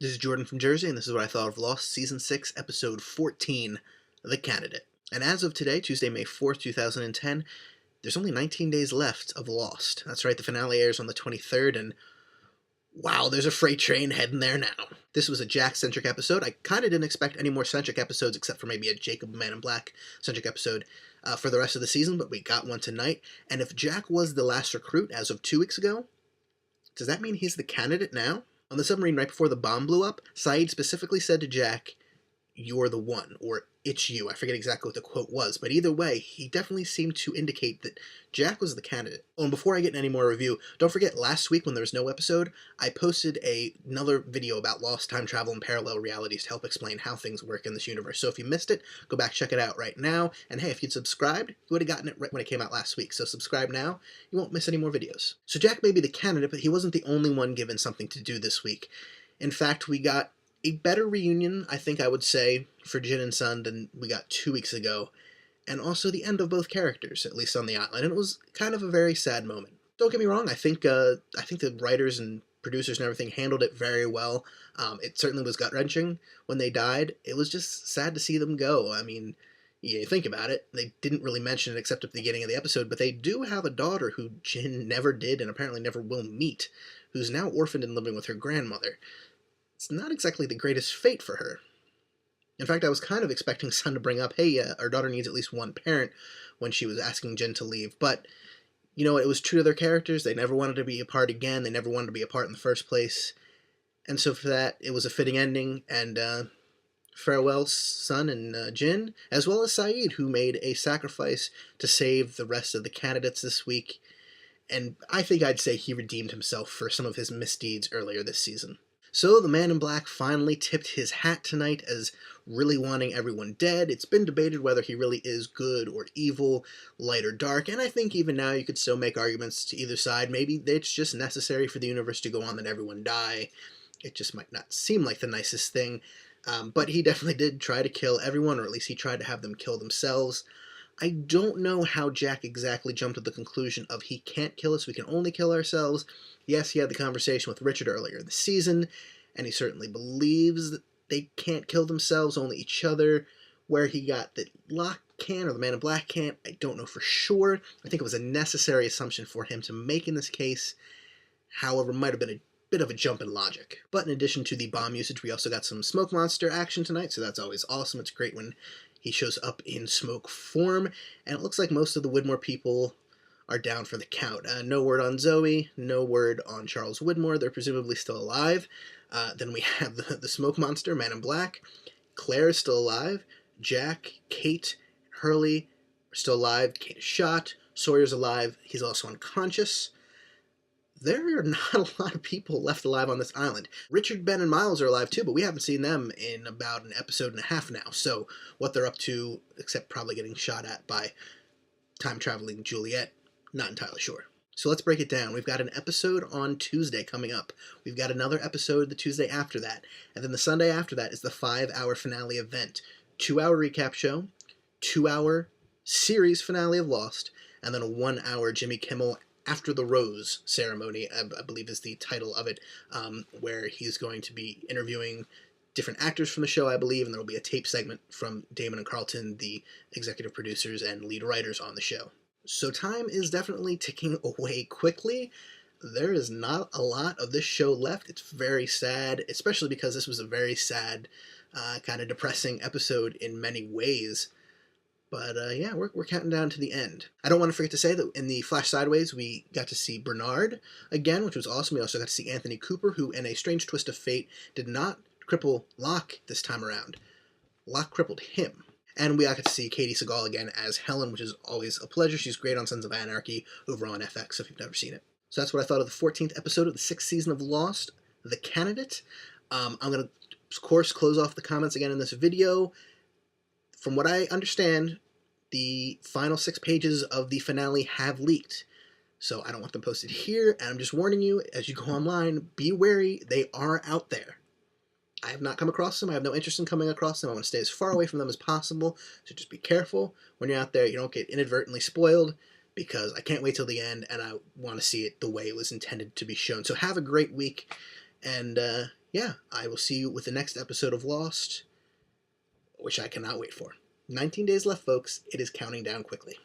This is Jordan from Jersey, and this is what I thought of Lost Season 6, Episode 14, The Candidate. And as of today, Tuesday, May 4th, 2010, there's only 19 days left of Lost. That's right, the finale airs on the 23rd, and wow, there's a freight train heading there now. This was a Jack-centric episode. I kind of didn't expect any more centric episodes, except for maybe a Jacob Man in Black-centric episode for the rest of the season, but we got one tonight. And if Jack was the last recruit as of 2 weeks ago, does that mean he's the candidate now? On the submarine right before the bomb blew up, Sayid specifically said to Jack, "You're the one," or "It's you." I forget exactly what the quote was, but either way, he definitely seemed to indicate that Jack was the candidate. Oh, and before I get any more review, don't forget last week when there was no episode, I posted another video about lost time travel and parallel realities to help explain how things work in this universe. So if you missed it, go back, check it out right now. And hey, if you'd subscribed, you would have gotten it right when it came out last week. So subscribe now, you won't miss any more videos. So Jack may be the candidate, but he wasn't the only one given something to do this week. In fact, we got a better reunion, I think I would say, for Jin and Sun than we got 2 weeks ago, and also the end of both characters, at least on the island, and it was kind of a very sad moment. Don't get me wrong, I think the writers and producers and everything handled it very well. It certainly was gut-wrenching when they died. It was just sad to see them go. I mean, you think about it, they didn't really mention it except at the beginning of the episode, but they do have a daughter who Jin never did and apparently never will meet, who's now orphaned and living with her grandmother. It's not exactly the greatest fate for her. In fact, I was kind of expecting Sun to bring up, hey, our daughter needs at least one parent when she was asking Jin to leave, but, you know, it was true to their characters. They never wanted to be apart again. They never wanted to be apart in the first place. And so for that, it was a fitting ending, and farewell Sun and Jin, as well as Sayid, who made a sacrifice to save the rest of the candidates this week. And I think I'd say he redeemed himself for some of his misdeeds earlier this season. So the Man in Black finally tipped his hat tonight as really wanting everyone dead. It's been debated whether he really is good or evil, light or dark, and I think even now you could still make arguments to either side. Maybe it's just necessary for the universe to go on that everyone die. It just might not seem like the nicest thing, but he definitely did try to kill everyone, or at least he tried to have them kill themselves. I don't know how Jack exactly jumped to the conclusion of he can't kill us, we can only kill ourselves. Yes, he had the conversation with Richard earlier in the season, and he certainly believes that they can't kill themselves, only each other. Where he got that Locke can, or the Man in Black can't, I don't know for sure. I think it was a necessary assumption for him to make in this case. However, it might have been a bit of a jump in logic. But in addition to the bomb usage, we also got some smoke monster action tonight, so that's always awesome. It's great when he shows up in smoke form, and it looks like most of the Widmore people are down for the count. No word on Zoe, no word on Charles Widmore. They're presumably still alive. Then we have the smoke monster, Man in Black. Claire is still alive. Jack, Kate, Hurley are still alive. Kate is shot. Sawyer's alive. He's also unconscious. There are not a lot of people left alive on this island. Richard, Ben, and Miles are alive too, but we haven't seen them in about an episode and a half now. So what they're up to, except probably getting shot at by time-traveling Juliet, not entirely sure. So let's break it down. We've got an episode on Tuesday coming up. We've got another episode the Tuesday after that. And then the Sunday after that is the 5-hour finale event. 2-hour recap show, 2-hour series finale of Lost, and then a 1-hour Jimmy Kimmel After the Rose ceremony, I believe is the title of it, where he's going to be interviewing different actors from the show, I believe, and there will be a tape segment from Damon and Carlton, the executive producers and lead writers on the show. So time is definitely ticking away quickly. There is not a lot of this show left. It's very sad, especially because this was a very sad, kind of depressing episode in many ways. But yeah, we're counting down to the end. I don't want to forget to say that in the Flash Sideways, we got to see Bernard again, which was awesome. We also got to see Anthony Cooper, who, in a strange twist of fate, did not cripple Locke this time around. Locke crippled him. And we got to see Katie Sagal again as Helen, which is always a pleasure. She's great on Sons of Anarchy over on FX if you've never seen it. So that's what I thought of the 14th episode of the 6th season of Lost, The Candidate. I'm going to, of course, close off the comments again in this video. From what I understand, the final 6 pages of the finale have leaked. So I don't want them posted here, and I'm just warning you, as you go online, be wary, they are out there. I have not come across them. I have no interest in coming across them. I want to stay as far away from them as possible, so just be careful when you're out there. You don't get inadvertently spoiled, because I can't wait till the end, and I want to see it the way it was intended to be shown. So have a great week, and yeah, I will see you with the next episode of Lost, which I cannot wait for. 19 days left, folks. It is counting down quickly.